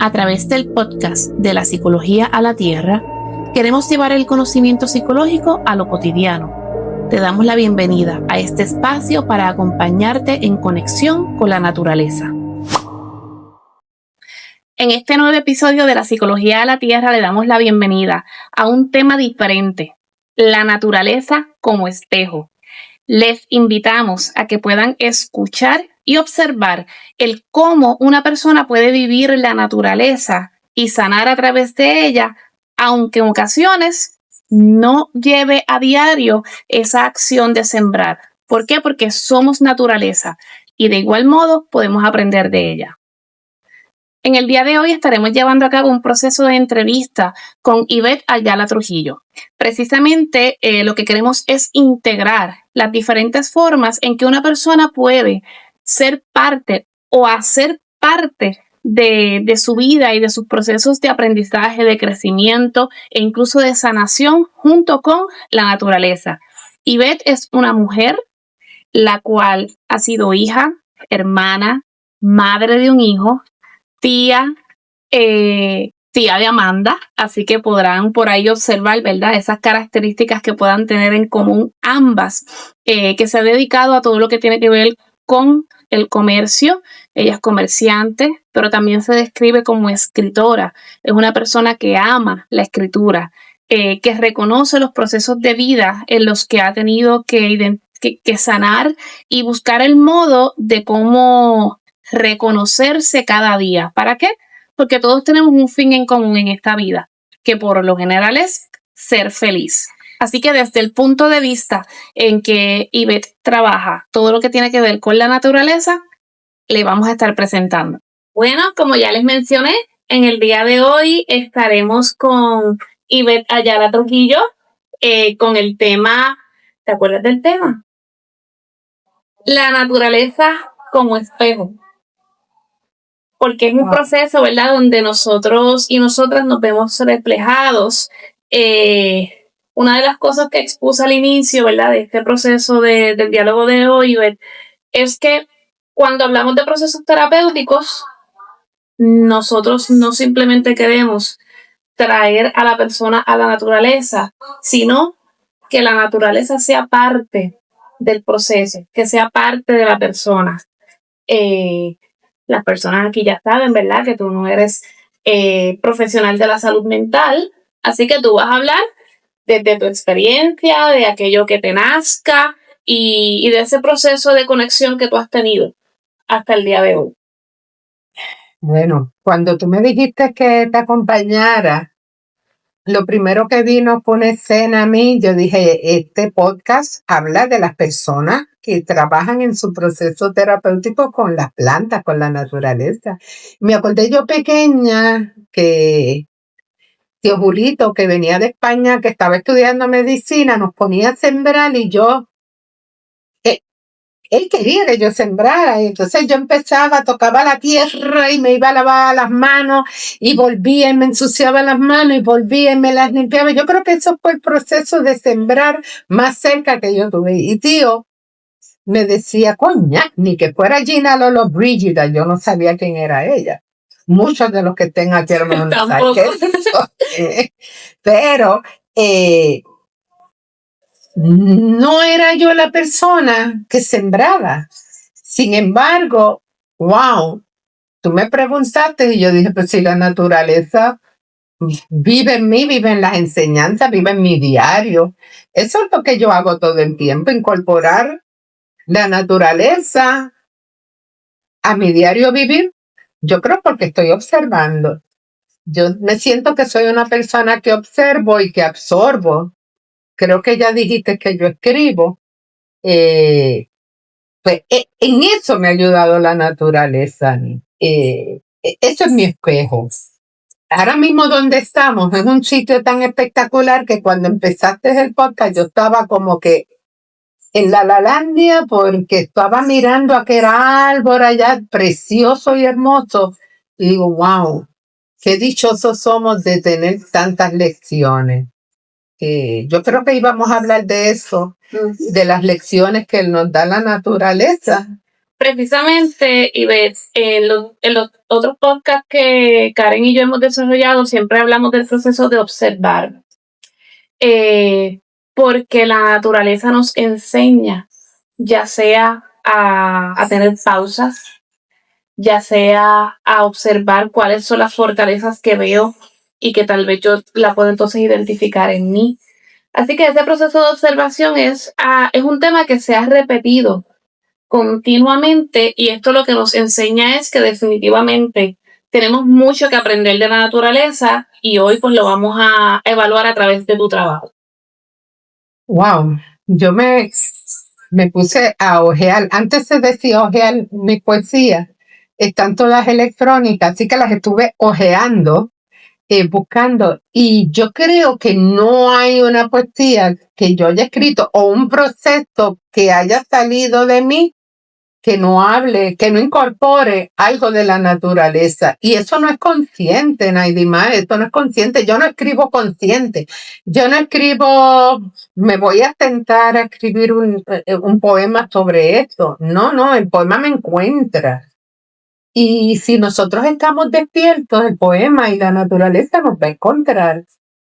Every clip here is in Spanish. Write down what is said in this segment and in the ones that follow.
A través del podcast de la psicología a la tierra, queremos llevar el conocimiento psicológico a lo cotidiano. Te damos la bienvenida a este espacio para acompañarte en conexión con la naturaleza. En este nuevo episodio de la psicología a la tierra le damos la bienvenida a un tema diferente, la naturaleza como espejo. Les invitamos a que puedan escuchar y observar el cómo una persona puede vivir la naturaleza y sanar a través de ella, aunque en ocasiones no lleve a diario esa acción de sembrar. ¿Por qué? Porque somos naturaleza y de igual modo podemos aprender de ella. En el día de hoy estaremos llevando a cabo un proceso de entrevista con Ivette Ayala Trujillo. Precisamente lo que queremos es integrar las diferentes formas en que una persona puede ser parte o hacer parte de su vida y de sus procesos de aprendizaje, de crecimiento e incluso de sanación junto con la naturaleza. Ivette es una mujer la cual ha sido hija, hermana, madre de un hijo, tía de Amanda, así que podrán por ahí observar, ¿verdad?, esas características que puedan tener en común ambas, que se ha dedicado a todo lo que tiene que ver con el comercio. Ella es comerciante, pero también se describe como escritora. Es una persona que ama la escritura, que reconoce los procesos de vida en los que ha tenido que sanar y buscar el modo de cómo reconocerse cada día. ¿Para qué? Porque todos tenemos un fin en común en esta vida, que por lo general es ser feliz. Así que desde el punto de vista en que Ivette trabaja todo lo que tiene que ver con la naturaleza, le vamos a estar presentando. Bueno, como ya les mencioné, en el día de hoy estaremos con Ivette Ayala Trujillo con el tema, ¿te acuerdas del tema? La naturaleza como espejo. Porque es un proceso, ¿verdad?, donde nosotros y nosotras nos vemos reflejados. Una de las cosas que expuse al inicio, ¿verdad?, de este proceso del diálogo de hoy, es que cuando hablamos de procesos terapéuticos, nosotros no simplemente queremos traer a la persona a la naturaleza, sino que la naturaleza sea parte del proceso, que sea parte de la persona. Las personas aquí ya saben, ¿verdad?, que tú no eres profesional de la salud mental, así que tú vas a hablar desde tu experiencia, de aquello que te nazca y de ese proceso de conexión que tú has tenido hasta el día de hoy. Bueno, cuando tú me dijiste que te acompañara, lo primero que vino fue una escena a mí. Yo dije, este podcast habla de las personas que trabajan en su proceso terapéutico con las plantas, con la naturaleza. Me acordé yo pequeña que tío Julito, que venía de España, que estaba estudiando medicina, nos ponía a sembrar y él quería que yo sembrara, y entonces yo empezaba, tocaba la tierra y me iba a lavar las manos y volvía y me ensuciaba las manos y volvía y me las limpiaba. Yo creo que eso fue el proceso de sembrar más cerca que yo tuve. Y tío me decía, coña, ni que fuera Gina Lolo Brígida, yo no sabía quién era ella. Muchos de los que estén aquí hermano no saben qué es eso. Pero no era yo la persona que sembraba. Sin embargo, wow, tú me preguntaste y yo dije, pues si la naturaleza vive en mí, vive en las enseñanzas, vive en mi diario. Eso es lo que yo hago todo el tiempo, incorporar la naturaleza a mi diario vivir. Yo creo porque estoy observando. Yo me siento que soy una persona que observo y que absorbo. Creo que ya dijiste que yo escribo. Pues en eso me ha ayudado la naturaleza. Eso es mi espejo. Ahora mismo donde estamos es un sitio tan espectacular que cuando empezaste el podcast yo estaba como que en la Lalandia porque estaba mirando aquel árbol allá precioso y hermoso y digo, wow, qué dichosos somos de tener tantas lecciones. Yo creo que íbamos a hablar de eso, de las lecciones que nos da la naturaleza, Precisamente, y ves, en los otros podcasts que Karen y yo hemos desarrollado, siempre hablamos del proceso de observar, porque la naturaleza nos enseña, ya sea a tener pausas, ya sea a observar cuáles son las fortalezas que veo y que tal vez yo la puedo entonces identificar en mí. Así que ese proceso de observación es un tema que se ha repetido continuamente y esto lo que nos enseña es que definitivamente tenemos mucho que aprender de la naturaleza y hoy pues lo vamos a evaluar a través de tu trabajo. Wow, yo me puse a ojear, antes se decía ojear mi poesía, están todas electrónicas, así que las estuve ojeando, buscando, y yo creo que no hay una poesía que yo haya escrito o un proceso que haya salido de mí que no hable, que no incorpore algo de la naturaleza. Y eso no es consciente, Naidima, esto no es consciente. Yo no escribo consciente. Yo no escribo, me voy a tentar a escribir un poema sobre esto. No, no, el poema me encuentra. Y si nosotros estamos despiertos, el poema y la naturaleza nos va a encontrar.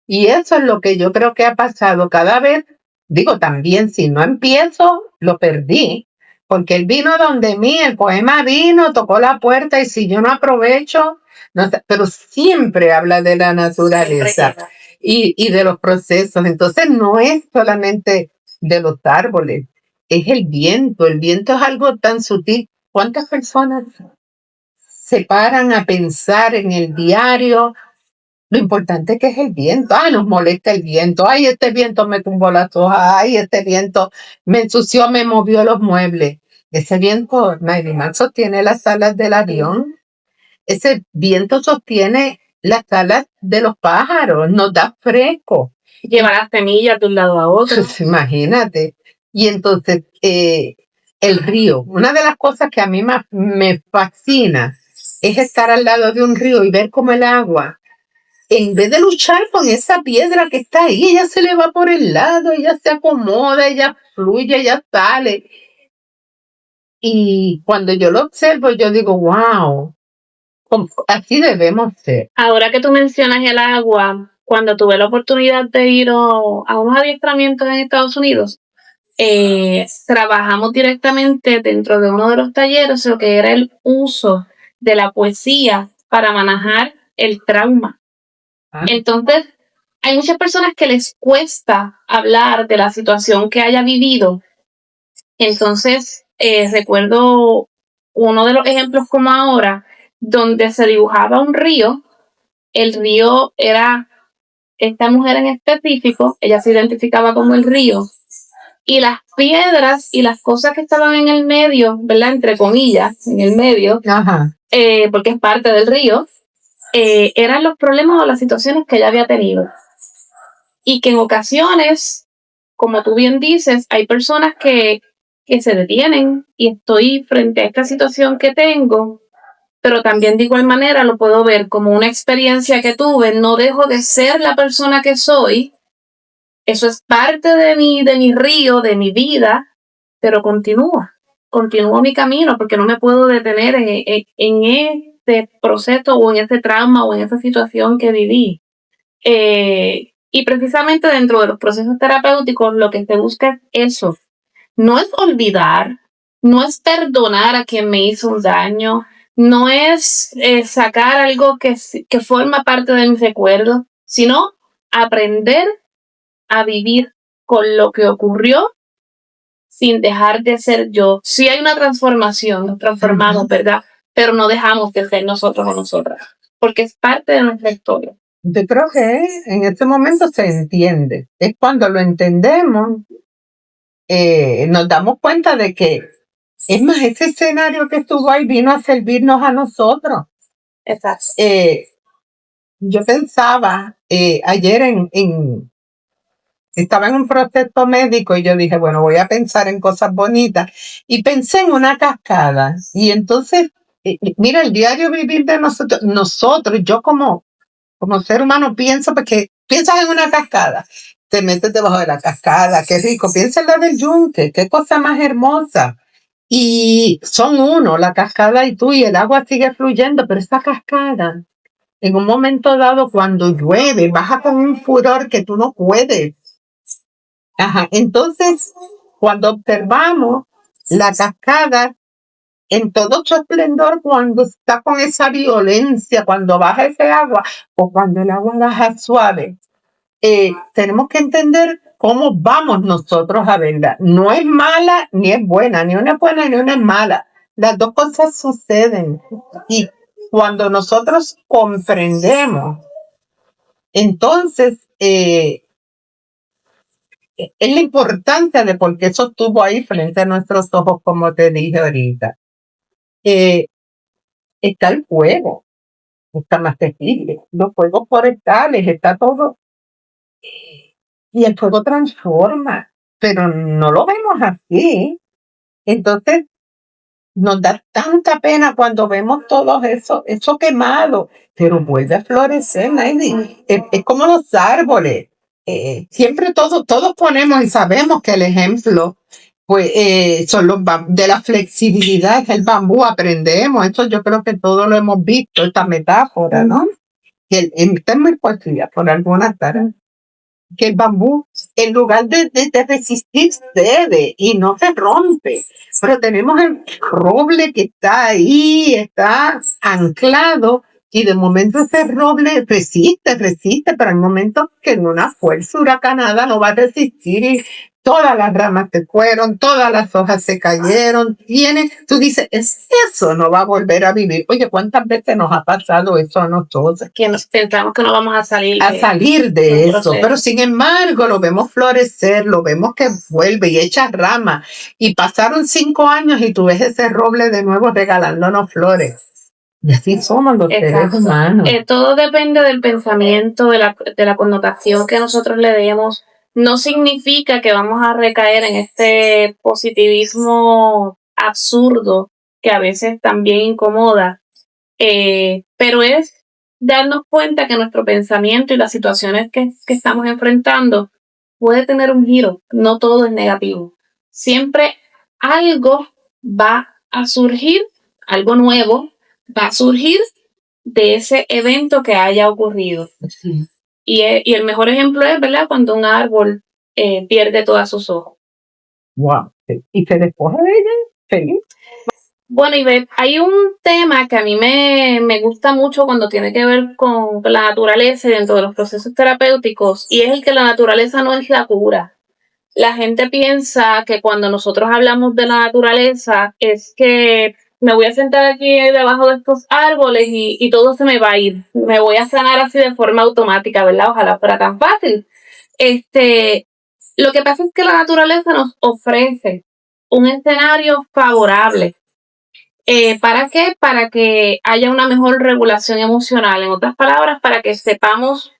Y eso es lo que yo creo que ha pasado cada vez. Digo, también si no empiezo, lo perdí. Porque él vino donde mí, el poema vino, tocó la puerta y si yo no aprovecho, no sé, pero siempre habla de la naturaleza y de los procesos. Entonces no es solamente de los árboles, es el viento. El viento es algo tan sutil. ¿Cuántas personas se paran a pensar en el diario lo importante que es el viento? Ah, nos molesta el viento. Ay, este viento me tumbó las hojas. Ay, este viento me ensució, me movió los muebles. Ese viento, Nairiman, sostiene las alas del avión. Ese viento sostiene las alas de los pájaros, nos da fresco. Lleva las semillas de un lado a otro. Pues imagínate. Y entonces, el río, una de las cosas que a mí más me fascina es estar al lado de un río y ver cómo el agua, en vez de luchar con esa piedra que está ahí, ella se le va por el lado, ella se acomoda, ella fluye, ella sale. Y cuando yo lo observo, yo digo, wow, así debemos ser. Ahora que tú mencionas el agua, cuando tuve la oportunidad de ir a unos adiestramientos en Estados Unidos, trabajamos directamente dentro de uno de los talleres lo que era el uso de la poesía para manejar el trauma. Entonces, hay muchas personas que les cuesta hablar de la situación que haya vivido. Entonces, recuerdo uno de los ejemplos como ahora, donde se dibujaba un río. El río era esta mujer en específico, ella se identificaba como el río, y las piedras y las cosas que estaban en el medio, ¿verdad? Entre comillas, en el medio, porque es parte del río, eran los problemas o las situaciones que ella había tenido. Y que en ocasiones, como tú bien dices, hay personas que se detienen y estoy frente a esta situación que tengo, pero también de igual manera lo puedo ver como una experiencia que tuve, no dejo de ser la persona que soy, eso es parte de mi río, de mi vida, pero continúo mi camino porque no me puedo detener en este proceso o en ese trauma o en esa situación que viví. Y precisamente dentro de los procesos terapéuticos lo que se busca es eso, no es olvidar, no es perdonar a quien me hizo un daño, no es sacar algo que forma parte de mis recuerdos, sino aprender a vivir con lo que ocurrió sin dejar de ser yo. Sí hay una transformación, nos transformamos, ¿verdad? Pero no dejamos de ser nosotros o nosotras, porque es parte de nuestra historia. Yo creo que en este momento se entiende. Es cuando lo entendemos, nos damos cuenta de que, es más, ese escenario que estuvo ahí vino a servirnos a nosotros. Exacto. Yo pensaba ayer estaba en un proceso médico y yo dije, bueno, voy a pensar en cosas bonitas. Y pensé en una cascada. Y entonces, mira, el diario vivir de nosotros, yo como ser humano pienso, porque piensas en una cascada, te metes debajo de la cascada, qué rico, piensa en la del yunque, qué cosa más hermosa. y son uno, la cascada y tú, y el agua sigue fluyendo, pero esa cascada, en un momento dado, cuando llueve, baja con un furor que tú no puedes. Ajá. Entonces, cuando observamos la cascada en todo su esplendor, cuando está con esa violencia, cuando baja ese agua, o cuando el agua baja suave, tenemos que entender cómo vamos nosotros a verla. No es mala ni es buena, ni una es buena ni una es mala. Las dos cosas suceden. Y cuando nosotros comprendemos, entonces es la importancia de por qué eso estuvo ahí frente a nuestros ojos, como te dije ahorita. Está el fuego, está más textil, los fuegos forestales, está todo. Y el fuego transforma, pero no lo vemos así. Entonces, nos da tanta pena cuando vemos todo eso quemado, pero vuelve a florecer, Naidi. Es como los árboles. Siempre todos ponemos y sabemos que el ejemplo pues, son de la flexibilidad, el bambú, aprendemos. Eso yo creo que todos lo hemos visto, esta metáfora, ¿no? Que está muy poesía por algunas tareas. Que el bambú, en lugar de resistir, cede y no se rompe. Pero tenemos el roble que está ahí, está anclado, y de momento ese roble resiste, pero hay momentos que en una fuerza huracanada no va a resistir y todas las ramas se fueron, todas las hojas se cayeron. Tú dices, eso no va a volver a vivir. Oye, ¿cuántas veces nos ha pasado eso a nosotros? Que nos pensamos que no vamos a salir de eso, pero sin embargo lo vemos florecer, lo vemos que vuelve y echa ramas, y pasaron 5 años y tú ves ese roble de nuevo regalándonos flores. Y así somos los seres humanos. Todo depende del pensamiento, de la connotación que nosotros le demos. No significa que vamos a recaer en este positivismo absurdo que a veces también incomoda, pero es darnos cuenta que nuestro pensamiento y las situaciones que estamos enfrentando puede tener un giro. No todo es negativo. Siempre algo va a surgir, algo nuevo va a surgir de ese evento que haya ocurrido. Sí. Y el mejor ejemplo es, ¿verdad?, cuando un árbol pierde todas sus hojas. Wow. Y se despoja de ella feliz. Bueno, Ivette, hay un tema que a mí me gusta mucho cuando tiene que ver con la naturaleza y dentro de los procesos terapéuticos, y es el que la naturaleza no es la cura. La gente piensa que cuando nosotros hablamos de la naturaleza es que me voy a sentar aquí debajo de estos árboles y todo se me va a ir. Me voy a sanar así de forma automática, ¿verdad? Ojalá fuera tan fácil. Lo que pasa es que la naturaleza nos ofrece un escenario favorable. ¿Para qué? Para que haya una mejor regulación emocional. En otras palabras, para que sepamos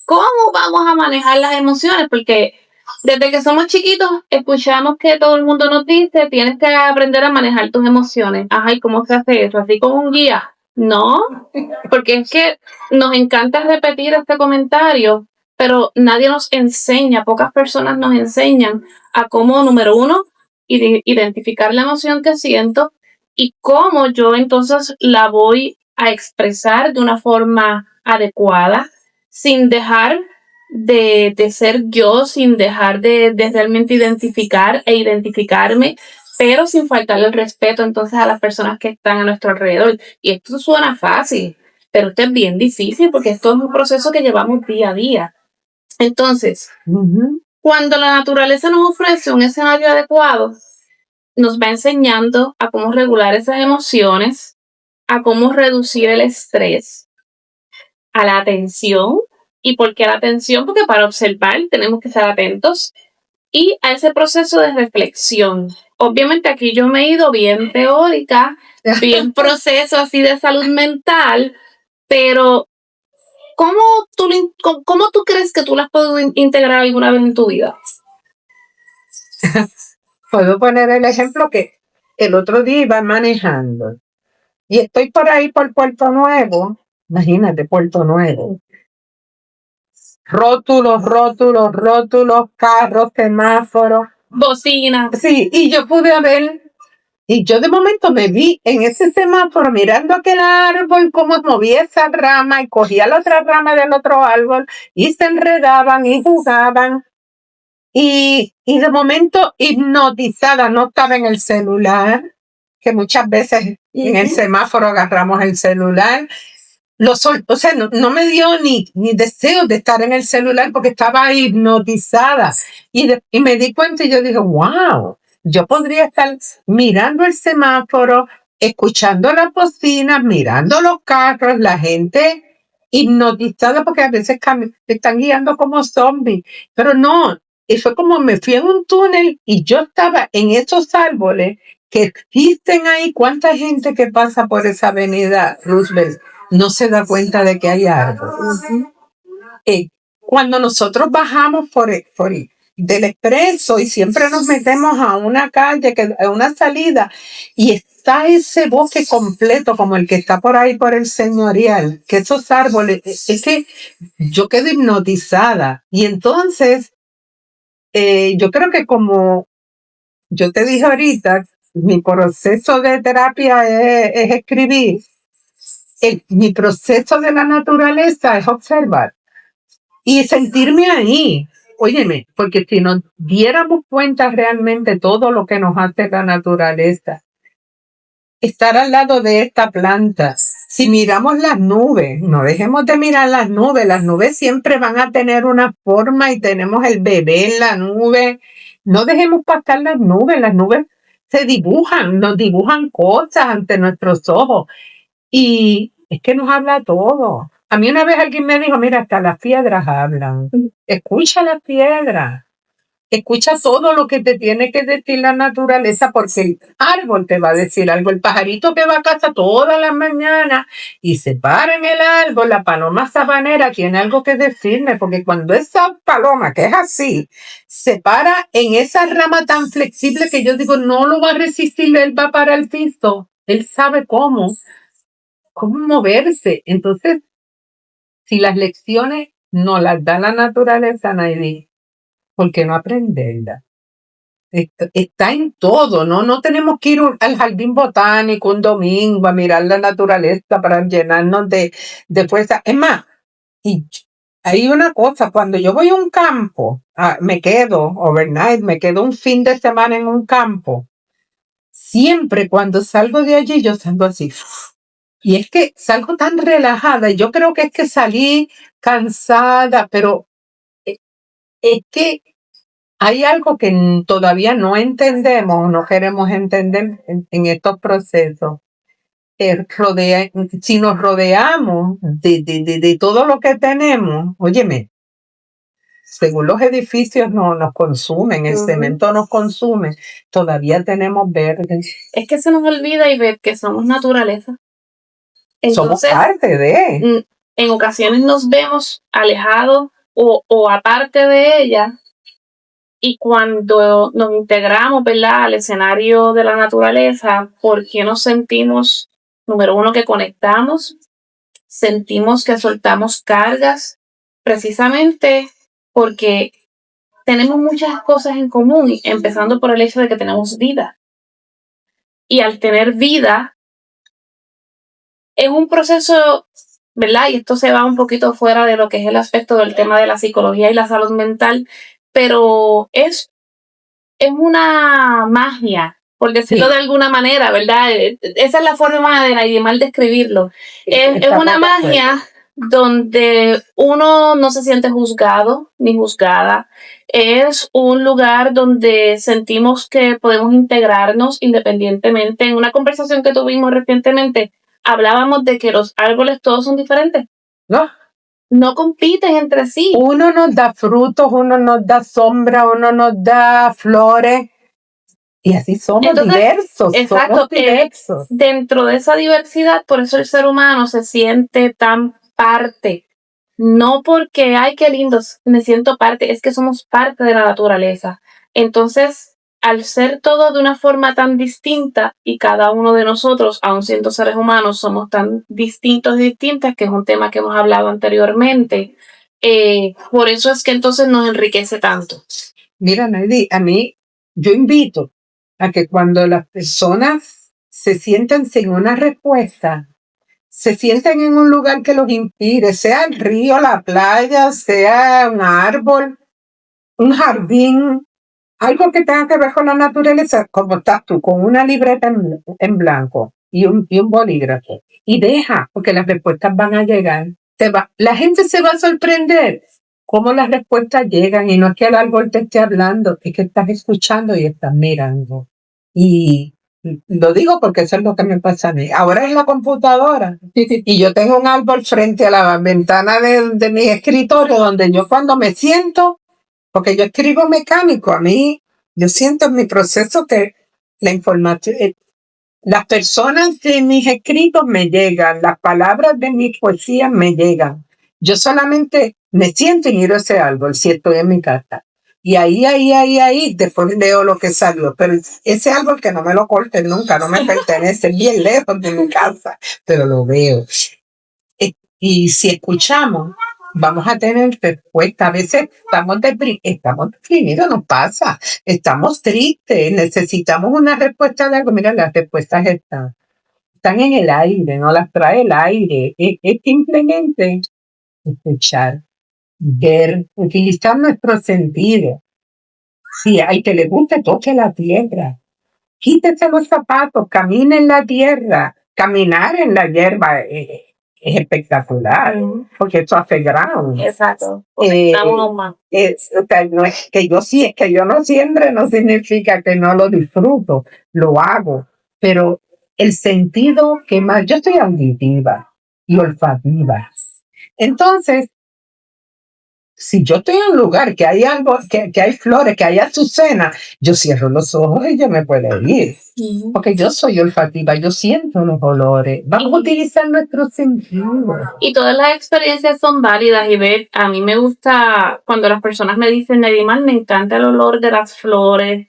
cómo vamos a manejar las emociones, porque desde que somos chiquitos escuchamos que todo el mundo nos dice, tienes que aprender a manejar tus emociones. Ajá, ¿y cómo se hace eso? ¿Así con un guía? No, porque es que nos encanta repetir este comentario, pero nadie nos enseña, pocas personas nos enseñan a cómo, número uno, identificar la emoción que siento y cómo yo entonces la voy a expresar de una forma adecuada, sin dejar de ser yo, sin dejar de realmente identificar e identificarme, pero sin faltarle el respeto entonces a las personas que están a nuestro alrededor. Y esto suena fácil, pero esto es bien difícil porque esto es un proceso que llevamos día a día. Entonces, cuando la naturaleza nos ofrece un escenario adecuado, nos va enseñando a cómo regular esas emociones, a cómo reducir el estrés, a la atención. ¿Y por qué la atención? Porque para observar tenemos que estar atentos y a ese proceso de reflexión. Obviamente aquí yo me he ido bien teórica, bien proceso así de salud mental, pero ¿cómo tú crees que tú las puedes integrar alguna vez en tu vida? Puedo poner el ejemplo que el otro día iba manejando y estoy por ahí por Puerto Nuevo. Imagínate, Puerto Nuevo. Rótulos, carros, semáforos. Bocina. Sí, y yo pude ver Y yo de momento me vi en ese semáforo mirando aquel árbol, cómo movía esa rama y cogía la otra rama del otro árbol y se enredaban y jugaban. Y de momento hipnotizada, no estaba en el celular, que muchas veces en el semáforo agarramos el celular. O sea, no me dio ni deseo de estar en el celular porque estaba hipnotizada. Y me di cuenta y yo dije, wow, yo podría estar mirando el semáforo, escuchando las bocinas, mirando los carros, la gente hipnotizada porque a veces te están guiando como zombies. Pero no, y fue como me fui en un túnel y yo estaba en esos árboles que existen ahí. ¿Cuánta gente que pasa por esa avenida Roosevelt no se da cuenta de que hay árboles? Cuando nosotros bajamos del expreso y siempre nos metemos a una calle, a una salida, y está ese bosque completo como el que está por ahí por el Señorial, que esos árboles, es que yo quedo hipnotizada. Y entonces, yo creo que como yo te dije ahorita, mi proceso de terapia es escribir. Mi proceso de la naturaleza es observar y sentirme ahí. Óyeme, porque si nos diéramos cuenta realmente todo lo que nos hace la naturaleza, estar al lado de esta planta, si miramos las nubes, no dejemos de mirar las nubes siempre van a tener una forma y tenemos el bebé en la nube. No dejemos pasar las nubes se dibujan, nos dibujan cosas ante nuestros ojos. Y es que nos habla todo. A mí una vez alguien me dijo, mira, hasta las piedras hablan. Escucha las piedras. Escucha todo lo que te tiene que decir la naturaleza, porque el árbol te va a decir algo. El pajarito que va a casa todas las mañanas y se para en el árbol, la paloma sabanera tiene algo que decirme, porque cuando esa paloma, que es así, se para en esa rama tan flexible que yo digo, no lo va a resistir, él va para el piso. Él sabe cómo moverse. Entonces, si las lecciones no las da la naturaleza, Naidi, ¿por qué no aprenderlas? Está en todo, ¿no? No tenemos que ir al jardín botánico un domingo a mirar la naturaleza para llenarnos de fuerza. Es más, y hay una cosa, cuando yo voy a un campo, me quedo overnight, me quedo un fin de semana en un campo, siempre cuando salgo de allí, yo salgo así. Y es que salgo tan relajada, y yo creo que es que salí cansada, pero es que hay algo que todavía no entendemos, no queremos entender en estos procesos. Si nos rodeamos de todo lo que tenemos, óyeme, según los edificios nos consumen, el cemento nos consume, todavía tenemos verde. Es que se nos olvida, Ivette, que somos naturaleza. Somos parte de. En ocasiones nos vemos alejados o aparte de ella, y cuando nos integramos, ¿verdad?, al escenario de la naturaleza, ¿por qué nos sentimos, número uno, que conectamos? Sentimos que soltamos cargas, precisamente porque tenemos muchas cosas en común, empezando por el hecho de que tenemos vida. Y al tener vida, es un proceso, ¿verdad? Y esto se va un poquito fuera de lo que es el aspecto del tema de la psicología y la salud mental, pero es una magia, por decirlo de alguna manera, ¿verdad? Esa es la forma de mal describirlo. Es una magia donde uno no se siente juzgado ni juzgada. Es un lugar donde sentimos que podemos integrarnos independientemente. En una conversación que tuvimos recientemente, hablábamos de que los árboles todos son diferentes. No compiten entre sí. Uno nos da frutos, uno nos da sombra, uno nos da flores. Y así somos. Entonces, diversos. Exacto. Somos diversos. Dentro de esa diversidad, por eso el ser humano se siente tan parte. No porque, ay, qué lindo, me siento parte, es que somos parte de la naturaleza. Entonces, al ser todo de una forma tan distinta y cada uno de nosotros, aun siendo seres humanos, somos tan distintos y distintas, que es un tema que hemos hablado anteriormente, por eso es que entonces nos enriquece tanto. Mira, Naidi, a mí, yo invito a que cuando las personas se sienten sin una respuesta, se sienten en un lugar que los inspire, sea el río, la playa, sea un árbol, un jardín, algo que tenga que ver con la naturaleza, como estás tú, con una libreta en blanco y un bolígrafo. Y deja, porque las respuestas van a llegar. La gente se va a sorprender cómo las respuestas llegan, y no es que el árbol te esté hablando, es que estás escuchando y estás mirando. Y lo digo porque eso es lo que me pasa a mí. Ahora es la computadora y yo tengo un árbol frente a la ventana de mi escritorio, donde yo cuando me siento, porque yo escribo mecánico, a mí, yo siento en mi proceso que la información, las personas de mis escritos me llegan, las palabras de mis poesías me llegan. Yo solamente me siento y miro ese árbol si estoy en mi casa. Y ahí, después leo lo que salió. Pero ese árbol que no me lo corten nunca, no me pertenece, bien lejos de mi casa, pero lo veo. Y si escuchamos, vamos a tener respuesta. A veces estamos deprimidos, nos pasa. Estamos tristes, necesitamos una respuesta de algo. Mira, las respuestas están en el aire, no las trae el aire. Es simplemente escuchar, ver, utilizar nuestros sentidos. Si hay que le guste, toque la tierra. Quítese los zapatos, camine en la tierra. Caminar en la hierba es espectacular, porque eso hace ground. Exacto. O sea, no es que es que yo no siembre, no significa que no lo disfruto, lo hago, pero el sentido que más, yo estoy auditiva y olfativa. Entonces, si yo estoy en un lugar que hay algo, que hay flores, que hay azucena, yo cierro los ojos y ella me puede oír. Porque yo soy olfativa, yo siento los olores. Vamos a utilizar nuestros sentidos. Y todas las experiencias son válidas, y ver, a mí me gusta cuando las personas me dicen, Neidimar, me encanta el olor de las flores.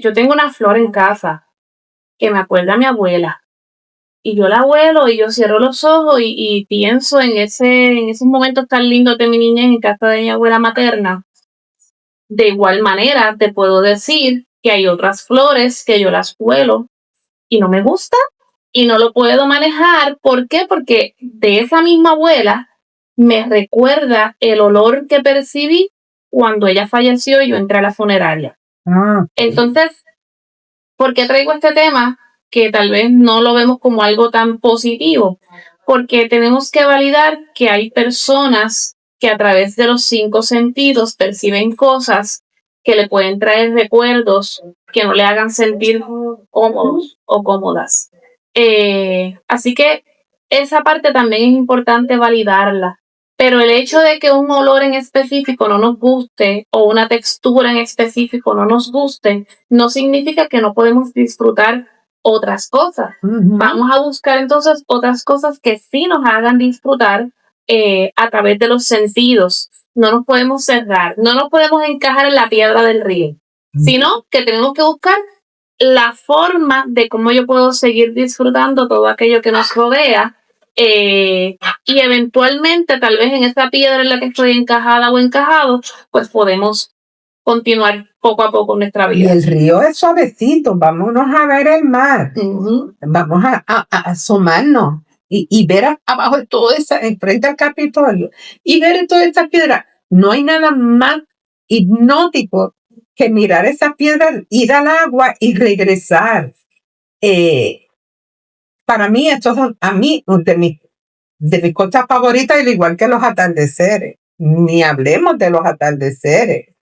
Yo tengo una flor en casa que me acuerda a mi abuela. Y yo la huelo y yo cierro los ojos y pienso en esos momentos tan lindos de mi niñez en casa de mi abuela materna. De igual manera, te puedo decir que hay otras flores que yo las huelo y no me gustan y no lo puedo manejar. ¿Por qué? Porque de esa misma abuela me recuerda el olor que percibí cuando ella falleció y yo entré a la funeraria. Entonces, ¿por qué traigo este tema? Que tal vez no lo vemos como algo tan positivo, porque tenemos que validar que hay personas que a través de los 5 sentidos perciben cosas que le pueden traer recuerdos que no le hagan sentir cómodos o cómodas. Así que esa parte también es importante validarla. Pero el hecho de que un olor en específico no nos guste o una textura en específico no nos guste, no significa que no podemos disfrutar otras cosas. Vamos a buscar entonces otras cosas que sí nos hagan disfrutar a través de los sentidos. No nos podemos cerrar, no nos podemos encajar en la piedra del río, sino que tenemos que buscar la forma de cómo yo puedo seguir disfrutando todo aquello que nos rodea. Y eventualmente, tal vez en esa piedra en la que estoy encajada o encajado, pues podemos continuar poco a poco nuestra vida. Y el río es suavecito, vámonos a ver el mar. Vamos a asomarnos y ver abajo de todo eso, enfrente al Capitolio, y ver toda esa piedra. No hay nada más hipnótico que mirar esa piedra, ir al agua y regresar. Para mí, esto es de mis cosas favoritas, al igual que los atardeceres. Ni hablemos de los atardeceres.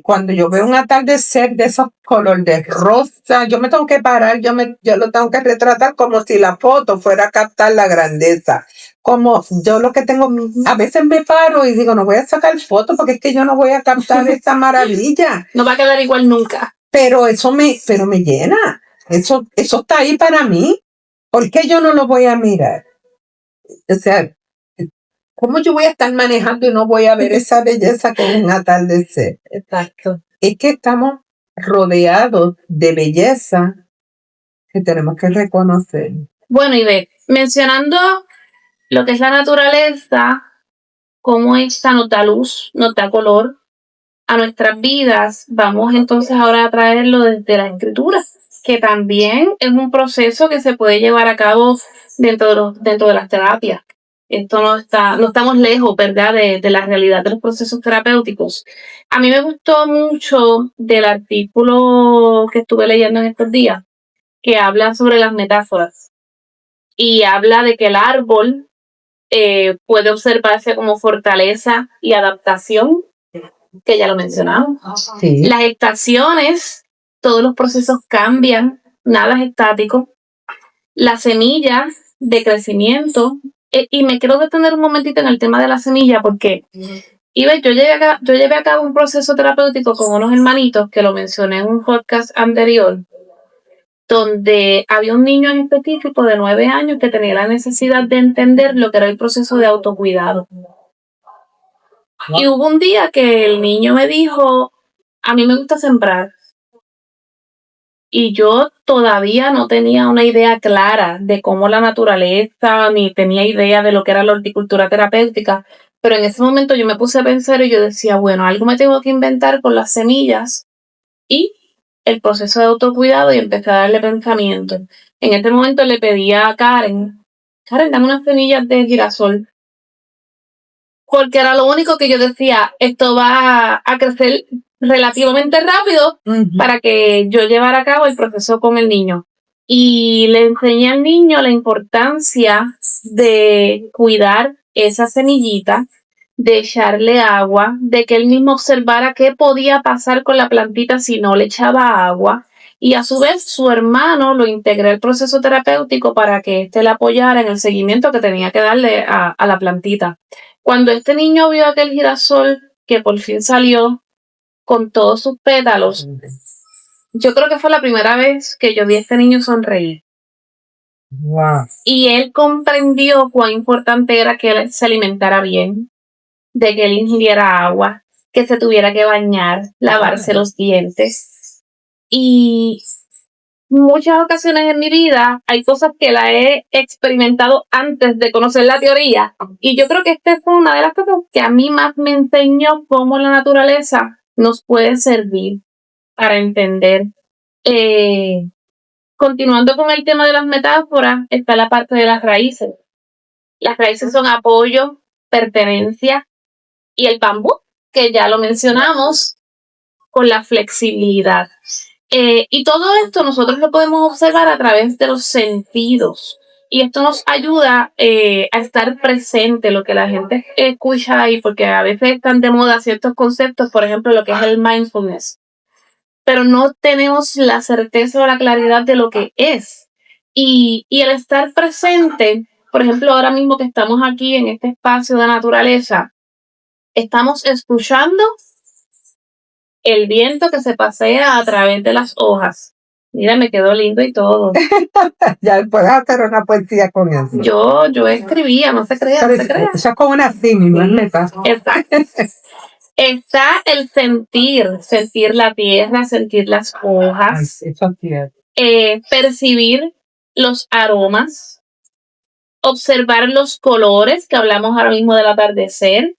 Cuando yo veo un atardecer de esos colores de rosa, yo me tengo que parar, yo lo tengo que retratar como si la foto fuera a captar la grandeza. Como yo lo que tengo, a veces me paro y digo, no voy a sacar fotos porque es que yo no voy a captar esta maravilla. No va a quedar igual nunca. Pero me llena. Eso está ahí para mí. ¿Por qué yo no lo voy a mirar? O sea, ¿cómo yo voy a estar manejando y no voy a ver esa belleza que es un atardecer? Exacto. Es que estamos rodeados de belleza que tenemos que reconocer. Bueno, Ivette, mencionando lo que es la naturaleza, cómo esta nos da luz, nos da color, a nuestras vidas, vamos entonces ahora a traerlo desde la escritura, que también es un proceso que se puede llevar a cabo dentro de las terapias. Esto no estamos lejos, ¿verdad?, de la realidad de los procesos terapéuticos. A mí me gustó mucho del artículo que estuve leyendo en estos días, que habla sobre las metáforas y habla de que el árbol puede observarse como fortaleza y adaptación, que ya lo mencionamos. Sí. Las estaciones, todos los procesos cambian, nada es estático. Las semillas de crecimiento, y me quiero detener un momentito en el tema de la semilla porque yo llevé a cabo un proceso terapéutico con unos hermanitos que lo mencioné en un podcast anterior, donde había un niño en específico de 9 años que tenía la necesidad de entender lo que era el proceso de autocuidado. Y hubo un día que el niño me dijo, a mí me gusta sembrar. Y yo todavía no tenía una idea clara de cómo la naturaleza, ni tenía idea de lo que era la horticultura terapéutica. Pero en ese momento yo me puse a pensar y yo decía, bueno, algo me tengo que inventar con las semillas y el proceso de autocuidado, y empecé a darle pensamiento. En este momento le pedí a Karen, dame unas semillas de girasol. Porque era lo único que yo decía, esto va a crecer relativamente rápido para que yo llevara a cabo el proceso con el niño. Y le enseñé al niño la importancia de cuidar esa semillita, de echarle agua, de que él mismo observara qué podía pasar con la plantita si no le echaba agua. Y a su vez su hermano lo integré al proceso terapéutico para que éste le apoyara en el seguimiento que tenía que darle a la plantita. Cuando este niño vio aquel girasol que por fin salió con todos sus pétalos, yo creo que fue la primera vez que yo vi a este niño sonreír. Wow. Y él comprendió cuán importante era que él se alimentara bien, de que él ingiriera agua, que se tuviera que bañar, lavarse los dientes. Y muchas ocasiones en mi vida hay cosas que la he experimentado antes de conocer la teoría, y yo creo que esta fue una de las cosas que a mí más me enseñó cómo la naturaleza nos puede servir para entender. Continuando con el tema de las metáforas, está la parte de las raíces. Las raíces son apoyo, pertenencia, y el bambú, que ya lo mencionamos, con la flexibilidad. Y todo esto nosotros lo podemos observar a través de los sentidos. Y esto nos ayuda a estar presente, lo que la gente escucha ahí, porque a veces están de moda ciertos conceptos, por ejemplo, lo que es el mindfulness. Pero no tenemos la certeza o la claridad de lo que es. Y el estar presente, por ejemplo, ahora mismo que estamos aquí en este espacio de naturaleza, estamos escuchando el viento que se pasea a través de las hojas. Mira, me quedó lindo y todo. Ya puedes hacer una poesía con eso. Yo escribía, no se crea, no se crea. Eso es como una símil, no es metáfora. Exacto. Está el sentir la tierra, sentir las hojas. Ay, eso es cierto. Percibir los aromas, observar los colores, que hablamos ahora mismo del atardecer,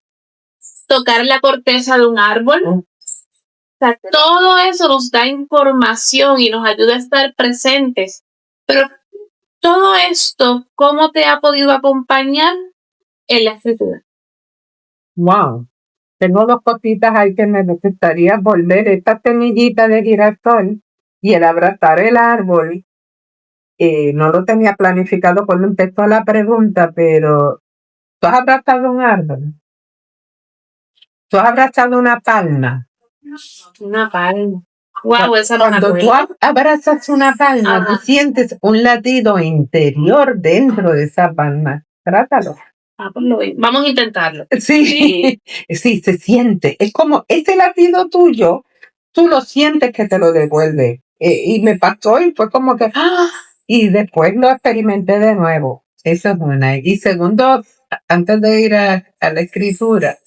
tocar la corteza de un árbol. O sea, todo eso nos da información y nos ayuda a estar presentes. Pero todo esto, ¿cómo te ha podido acompañar en la escritura? Wow. Tengo dos cositas ahí que me gustaría volver. Esta semillita de girasol y el abrazar el árbol. No lo tenía planificado cuando empezó la pregunta, pero ¿tú has abrazado un árbol? ¿Tú has abrazado una palma? Una palma. Wow, esa no me Cuando tú acuerdo. abrazas una palma, Ajá. tú sientes un latido interior dentro de esa palma. Trátalo. Pues vamos a intentarlo. Sí, sí, se siente. Es como ese latido tuyo, tú lo sientes que te lo devuelve. Y me pasó y fue como que, ¡ah! Y después lo experimenté de nuevo. Eso es una. Y segundo, antes de ir a la escritura,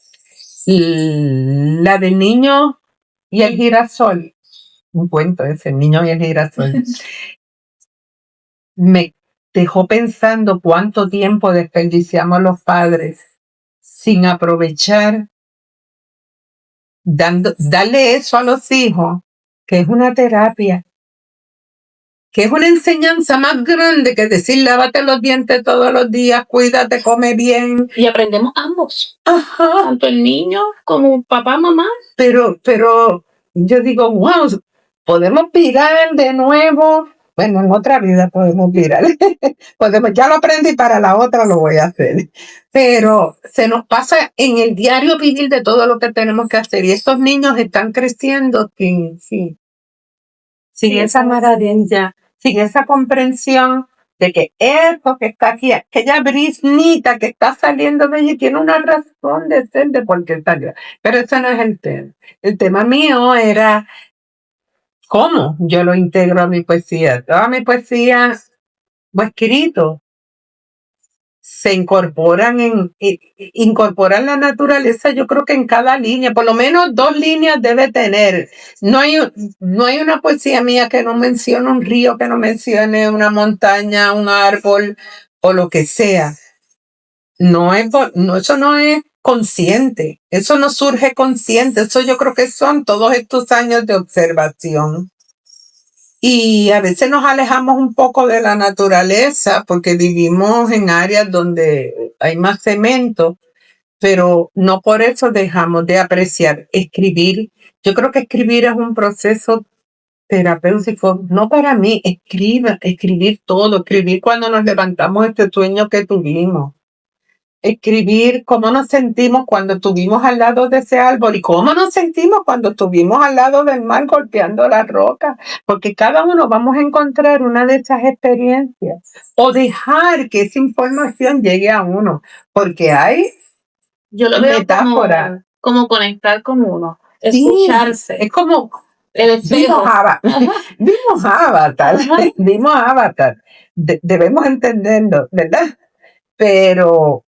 la del niño y el girasol, un cuento ese, el niño y el girasol, me dejó pensando cuánto tiempo desperdiciamos los padres sin aprovechar darle eso a los hijos, que es una terapia, que es una enseñanza más grande que decir lávate los dientes todos los días, cuídate, come bien. Y aprendemos ambos. Ajá. Tanto el niño como papá, mamá. Pero yo digo, wow, podemos virar de nuevo. Bueno, en otra vida podemos virar. Ya lo aprendí y para la otra lo voy a hacer. Pero se nos pasa en el diario vivir de todo lo que tenemos que hacer. Y estos niños están creciendo sin esa maravilla, sin esa comprensión de que esto que está aquí, aquella brisnita que está saliendo de ella tiene una razón de ser de por qué salió. Pero ese no es el tema. El tema mío era cómo yo lo integro a mi poesía. Toda mi poesía o escrito se incorporan la naturaleza, yo creo que en cada línea, por lo menos 2 líneas debe tener. No hay una poesía mía que no mencione un río, que no mencione una montaña, un árbol o lo que sea. Eso no es consciente, eso no surge consciente, eso yo creo que son todos estos años de observación. Y a veces nos alejamos un poco de la naturaleza porque vivimos en áreas donde hay más cemento, pero no por eso dejamos de apreciar escribir. Yo creo que escribir es un proceso terapéutico, no para mí, escribir todo, escribir cuando nos levantamos este sueño que tuvimos. Escribir cómo nos sentimos cuando estuvimos al lado de ese árbol y cómo nos sentimos cuando estuvimos al lado del mar golpeando la roca, porque cada uno vamos a encontrar una de esas experiencias o dejar que esa información llegue a uno, porque hay Yo lo veo como conectar con uno, sí, escucharse. es como el espejo. Vimos Avatar, debemos entenderlo, ¿verdad? Pero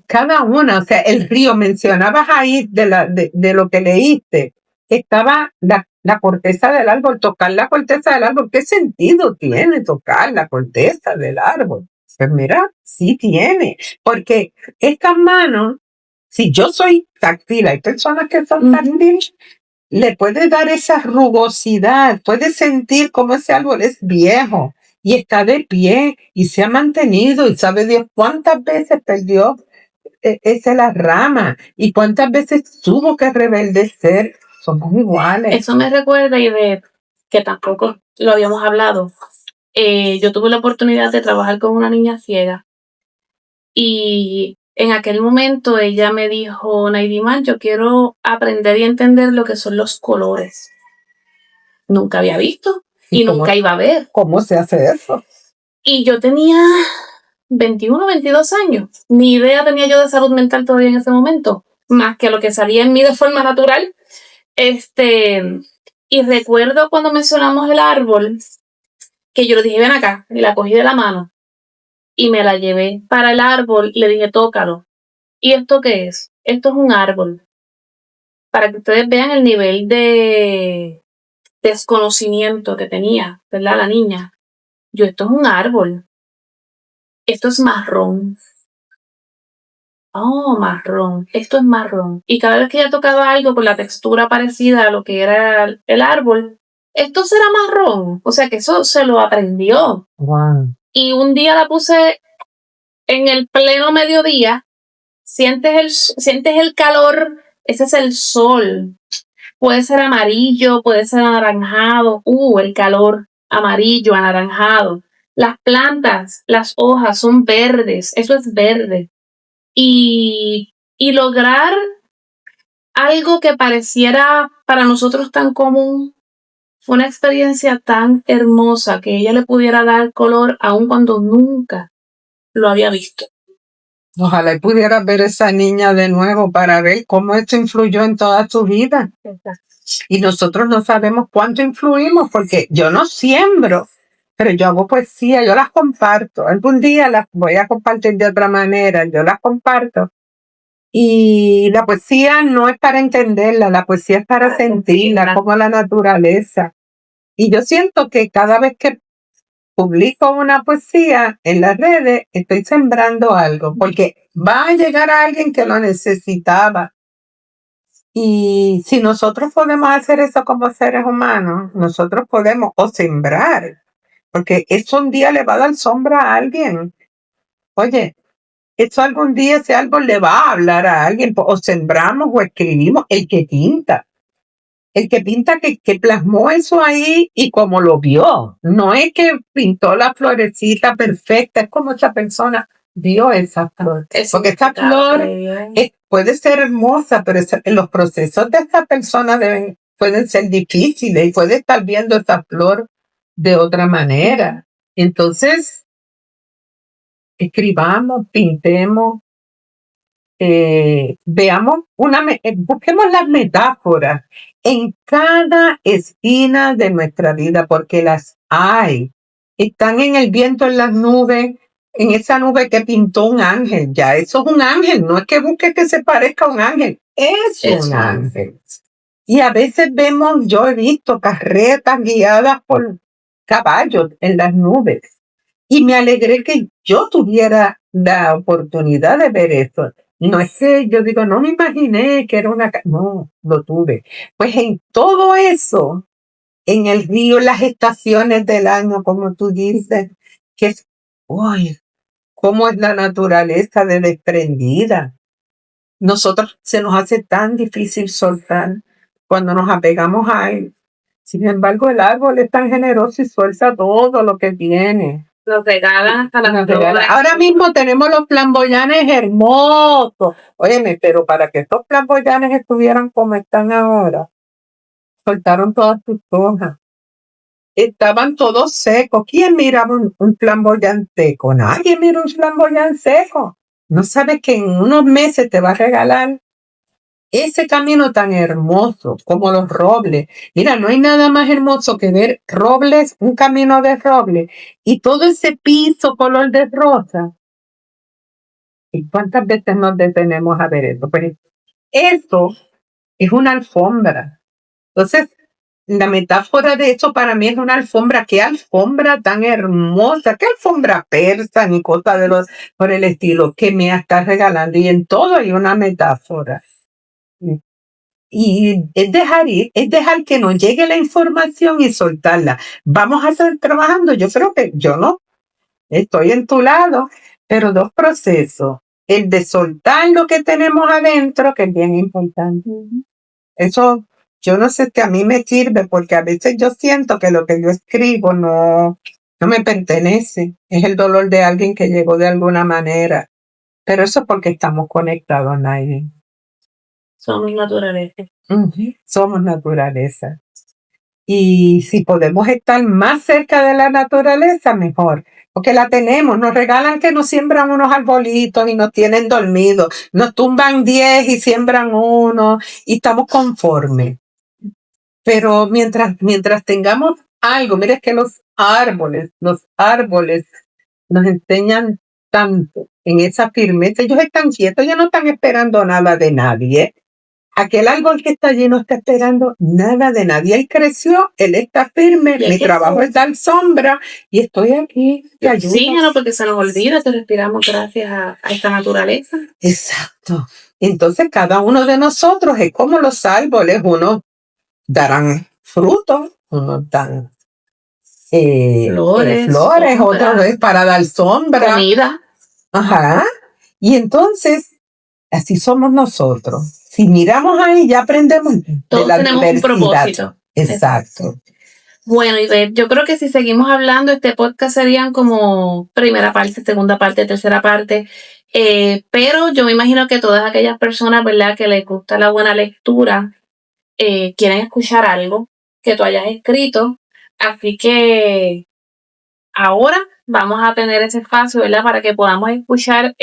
cada una, o sea, el río, mencionabas ahí de lo que leíste, estaba la corteza del árbol, tocar la corteza del árbol. ¿Qué sentido tiene tocar la corteza del árbol? Pues mira, sí tiene, porque estas manos, si yo soy táctil, hay personas que son táctiles, le puede dar esa rugosidad, puede sentir cómo ese árbol es viejo y está de pie y se ha mantenido y sabe Dios cuántas veces perdió esa la rama y cuántas veces tuvo que rebeldecer. Somos iguales. Eso me recuerda y de que tampoco lo habíamos hablado. Yo tuve la oportunidad de trabajar con una niña ciega y en aquel momento ella me dijo, Naidiman, yo quiero aprender y entender lo que son los colores. Nunca había visto y nunca iba a ver. ¿Cómo se hace eso? Y yo tenía 21, 22 años. Ni idea tenía yo de salud mental todavía en ese momento, más que lo que salía en mí de forma natural. Y recuerdo cuando mencionamos el árbol, que yo le dije, ven acá, y la cogí de la mano y me la llevé para el árbol y le dije, tócalo. ¿Y esto qué es? Esto es un árbol. Para que ustedes vean el nivel de desconocimiento que tenía, ¿verdad? La niña. Esto es un árbol. Esto es marrón. Oh, marrón. Esto es marrón. Y cada vez que ella tocaba algo con la textura parecida a lo que era el árbol, esto será marrón. O sea que eso se lo aprendió. Wow. Y un día la puse en el pleno mediodía. Sientes el calor. Ese es el sol. Puede ser amarillo, puede ser anaranjado. El calor amarillo, anaranjado. Las plantas, las hojas son verdes. Eso es verde. Y lograr algo que pareciera para nosotros tan común fue una experiencia tan hermosa que ella le pudiera dar color aun cuando nunca lo había visto. Ojalá pudiera ver esa niña de nuevo para ver cómo esto influyó en toda su vida. Exacto. Y nosotros no sabemos cuánto influimos porque yo no siembro, pero yo hago poesía, yo las comparto. Algún día las voy a compartir de otra manera, yo las comparto. Y la poesía no es para entenderla, la poesía es para sentirla, como la naturaleza. Y yo siento que cada vez que publico una poesía en las redes, estoy sembrando algo, porque va a llegar a alguien que lo necesitaba. Y si nosotros podemos hacer eso como seres humanos, nosotros podemos o sembrar, porque eso un día le va a dar sombra a alguien. Oye, eso algún día ese árbol le va a hablar a alguien, o sembramos o escribimos, el que pinta que plasmó eso ahí y como lo vio. No es que pintó la florecita perfecta, es como esa persona vio esa flor. Porque esa flor puede ser hermosa, pero los procesos de esta persona pueden ser difíciles y puede estar viendo esa flor de otra manera. Entonces, escribamos, pintemos, veamos busquemos las metáforas en cada esquina de nuestra vida, porque las hay. Están en el viento, en las nubes, en esa nube que pintó un ángel. Ya eso es un ángel, no es que busque que se parezca a un ángel, es un ángel. Y a veces yo he visto carretas guiadas por caballos en las nubes. Y me alegré que yo tuviera la oportunidad de ver eso. No es que yo digo, no me imaginé que era no, lo tuve. Pues en todo eso, en el río, las estaciones del año, como tú dices, que es, uy, cómo es la naturaleza de desprendida. Nosotros se nos hace tan difícil soltar cuando nos apegamos a él. Sin embargo, el árbol es tan generoso y suelta todo lo que tiene. Nos regalan hasta las flores. Ahora mismo tenemos los flamboyanes hermosos. Óyeme, pero para que estos flamboyanes estuvieran como están ahora, soltaron todas sus hojas. Estaban todos secos. ¿Quién miraba un flamboyán seco? Nadie mira un flamboyán seco. No sabes que en unos meses te va a regalar ese camino tan hermoso como los robles. Mira, no hay nada más hermoso que ver robles, un camino de robles y todo ese piso color de rosa. ¿Y cuántas veces nos detenemos a ver eso? Pues eso es una alfombra. Entonces, la metáfora de eso para mí es una alfombra. ¡Qué alfombra tan hermosa! ¡Qué alfombra persa! Ni cosa por el estilo que me estás regalando. Y en todo hay una metáfora. Y es dejar ir, es dejar que nos llegue la información y soltarla. Vamos a estar trabajando. Yo creo que yo no estoy en tu lado, pero dos procesos. El de soltar lo que tenemos adentro, que es bien importante. Eso, yo no sé si a mí me sirve, porque a veces yo siento que lo que yo escribo no me pertenece. Es el dolor de alguien que llegó de alguna manera. Pero eso es porque estamos conectados, Naidi. Somos naturaleza. Somos naturaleza. Y si podemos estar más cerca de la naturaleza, mejor. Porque la tenemos, nos regalan que nos siembran unos arbolitos y nos tienen dormidos. Nos tumban 10 y siembran uno y estamos conformes. Pero mientras tengamos algo, mira, es que los árboles nos enseñan tanto en esa firmeza. Ellos están quietos, ellos no están esperando nada de nadie. Aquel árbol que está allí no está esperando nada de nadie. Él creció, él está firme, mi trabajo es dar sombra y estoy aquí. Te ayudo. Oxígeno, porque se nos olvida que respiramos gracias a esta naturaleza. Exacto. Entonces cada uno de nosotros es como los árboles. Unos darán frutos, unos dan flores, otros es para dar sombra. Comida. Ajá. Y entonces, así somos nosotros. Si miramos ahí, ya aprendemos todos de la tenemos diversidad. Un propósito. Exacto. Bueno, y yo creo que si seguimos hablando, este podcast serían como primera parte, segunda parte, tercera parte. Pero yo me imagino que todas aquellas personas, ¿verdad?, que les gusta la buena lectura, quieren escuchar algo que tú hayas escrito. Así que ahora vamos a tener ese espacio, ¿verdad?, para que podamos escuchar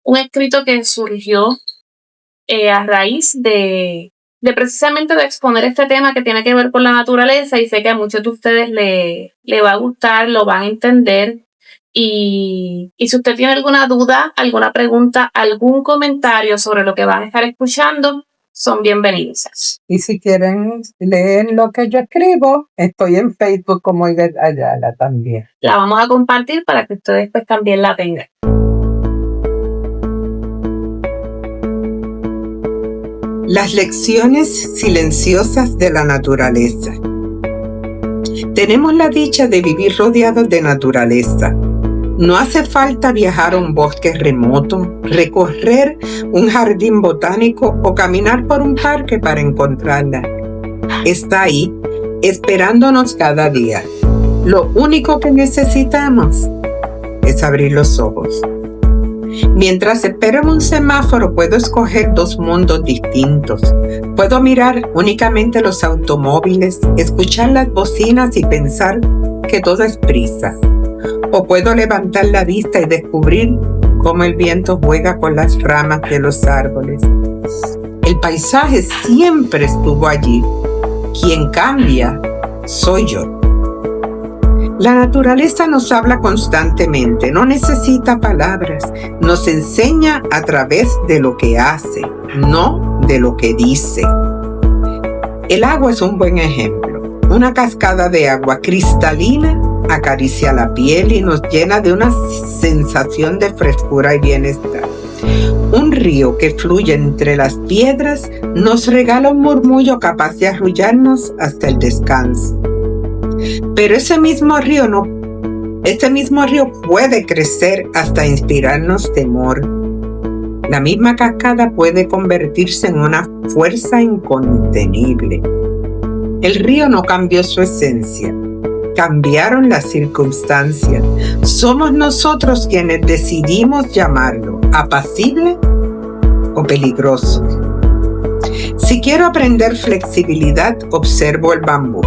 un escrito que surgió a raíz de precisamente de exponer este tema que tiene que ver con la naturaleza, y sé que a muchos de ustedes le va a gustar, lo van a entender. Y si usted tiene alguna duda, alguna pregunta, algún comentario sobre lo que van a estar escuchando, son bienvenidos. Y si quieren leer lo que yo escribo, estoy en Facebook como Ivette Ayala también. La vamos a compartir para que ustedes pues también la tengan. Las lecciones silenciosas de la naturaleza. Tenemos la dicha de vivir rodeados de naturaleza. No hace falta viajar a un bosque remoto, recorrer un jardín botánico o caminar por un parque para encontrarla. Está ahí, esperándonos cada día. Lo único que necesitamos es abrir los ojos. Mientras espero en un semáforo, puedo escoger dos mundos distintos. Puedo mirar únicamente los automóviles, escuchar las bocinas y pensar que todo es prisa. O puedo levantar la vista y descubrir cómo el viento juega con las ramas de los árboles. El paisaje siempre estuvo allí. Quien cambia soy yo. La naturaleza nos habla constantemente, no necesita palabras, nos enseña a través de lo que hace, no de lo que dice. El agua es un buen ejemplo. Una cascada de agua cristalina acaricia la piel y nos llena de una sensación de frescura y bienestar. Un río que fluye entre las piedras nos regala un murmullo capaz de arrullarnos hasta el descanso. Pero ese mismo río puede crecer hasta inspirarnos temor. La misma cascada puede convertirse en una fuerza incontenible. El río no cambió su esencia, cambiaron las circunstancias. Somos nosotros quienes decidimos llamarlo apacible o peligroso. Si quiero aprender flexibilidad, observo el bambú.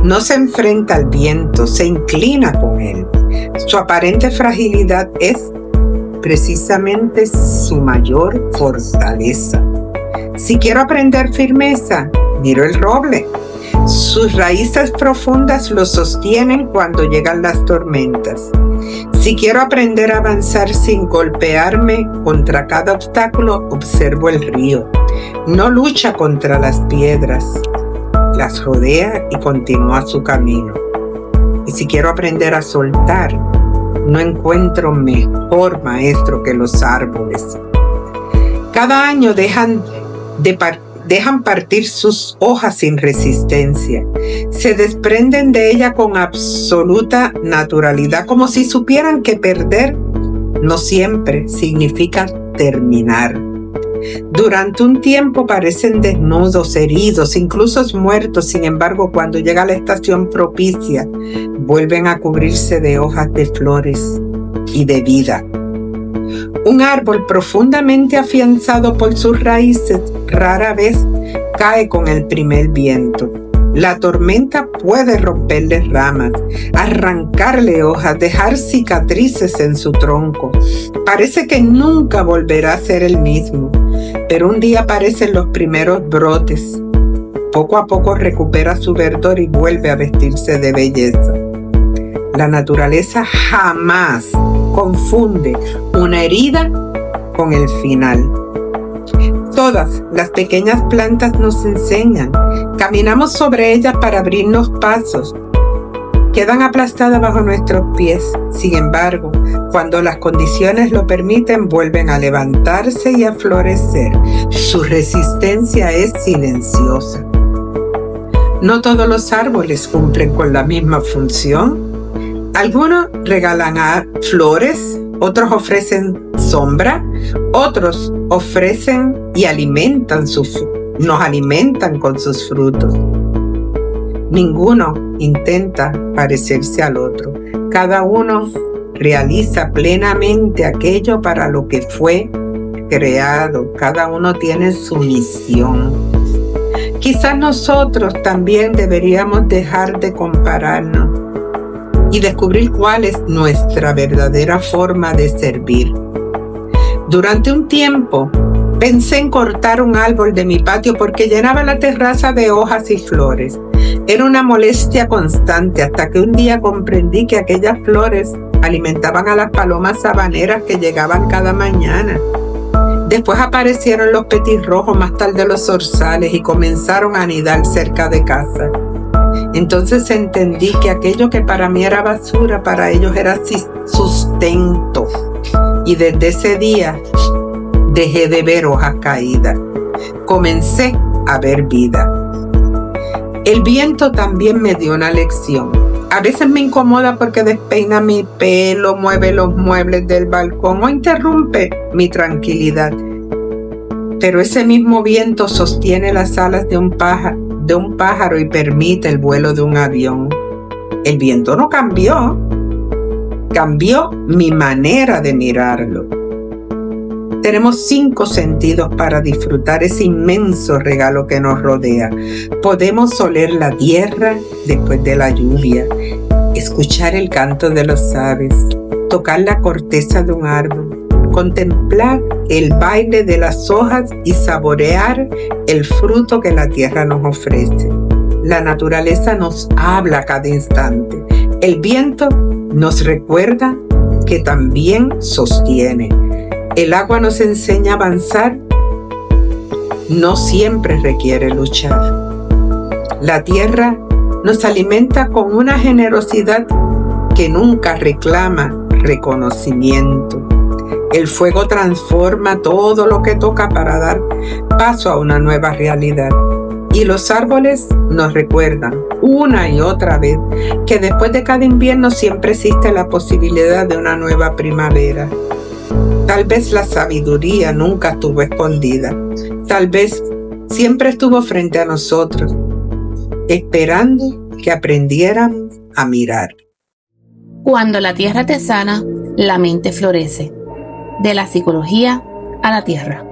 No se enfrenta al viento, se inclina con él. Su aparente fragilidad es precisamente su mayor fortaleza. Si quiero aprender firmeza, miro el roble. Sus raíces profundas lo sostienen cuando llegan las tormentas. Si quiero aprender a avanzar sin golpearme contra cada obstáculo, observo el río. No lucha contra las piedras, las rodea y continúa su camino. Y si quiero aprender a soltar, no encuentro mejor maestro que los árboles. Cada año dejan partir sus hojas sin resistencia. Se desprenden de ella con absoluta naturalidad, como si supieran que perder no siempre significa terminar. Durante un tiempo parecen desnudos, heridos, incluso muertos. Sin embargo, cuando llega la estación propicia, vuelven a cubrirse de hojas de flores y de vida. Un árbol profundamente afianzado por sus raíces rara vez cae con el primer viento. La tormenta puede romperle ramas, arrancarle hojas, dejar cicatrices en su tronco. Parece que nunca volverá a ser el mismo, pero un día aparecen los primeros brotes. Poco a poco recupera su verdor y vuelve a vestirse de belleza. La naturaleza jamás confunde una herida con el final. Todas las pequeñas plantas nos enseñan. Caminamos sobre ellas para abrirnos pasos. Quedan aplastadas bajo nuestros pies. Sin embargo, cuando las condiciones lo permiten, vuelven a levantarse y a florecer. Su resistencia es silenciosa. No todos los árboles cumplen con la misma función. Algunos regalan flores, otros ofrecen sombra, otros ofrecen y nos alimentan con sus frutos. Ninguno intenta parecerse al otro. Cada uno realiza plenamente aquello para lo que fue creado. Cada uno tiene su misión. Quizás nosotros también deberíamos dejar de compararnos y descubrir cuál es nuestra verdadera forma de servir. Durante un tiempo pensé en cortar un árbol de mi patio porque llenaba la terraza de hojas y flores. Era una molestia constante hasta que un día comprendí que aquellas flores alimentaban a las palomas sabaneras que llegaban cada mañana. Después aparecieron los petirrojos, más tarde los zorzales, y comenzaron a anidar cerca de casa. Entonces entendí que aquello que para mí era basura, para ellos era sustento. Y desde ese día dejé de ver hojas caídas. comencé a ver vida. El viento también me dio una lección. A veces me incomoda porque despeina mi pelo, mueve los muebles del balcón o interrumpe mi tranquilidad. Pero ese mismo viento sostiene las alas de un pájaro y permite el vuelo de un avión. El viento no cambió mi manera de mirarlo. Tenemos 5 sentidos para disfrutar ese inmenso regalo que nos rodea. Podemos oler la tierra después de la lluvia, escuchar el canto de las aves, tocar la corteza de un árbol, contemplar el baile de las hojas y saborear el fruto que la tierra nos ofrece. La naturaleza nos habla a cada instante. El viento nos recuerda que también sostiene. El agua nos enseña a avanzar. No siempre requiere luchar. La tierra nos alimenta con una generosidad que nunca reclama reconocimiento. El fuego transforma todo lo que toca para dar paso a una nueva realidad. Y los árboles nos recuerdan una y otra vez que después de cada invierno siempre existe la posibilidad de una nueva primavera. Tal vez la sabiduría nunca estuvo escondida. Tal vez siempre estuvo frente a nosotros, esperando que aprendiéramos a mirar. Cuando la tierra te sana, la mente florece. De la psicología a la tierra.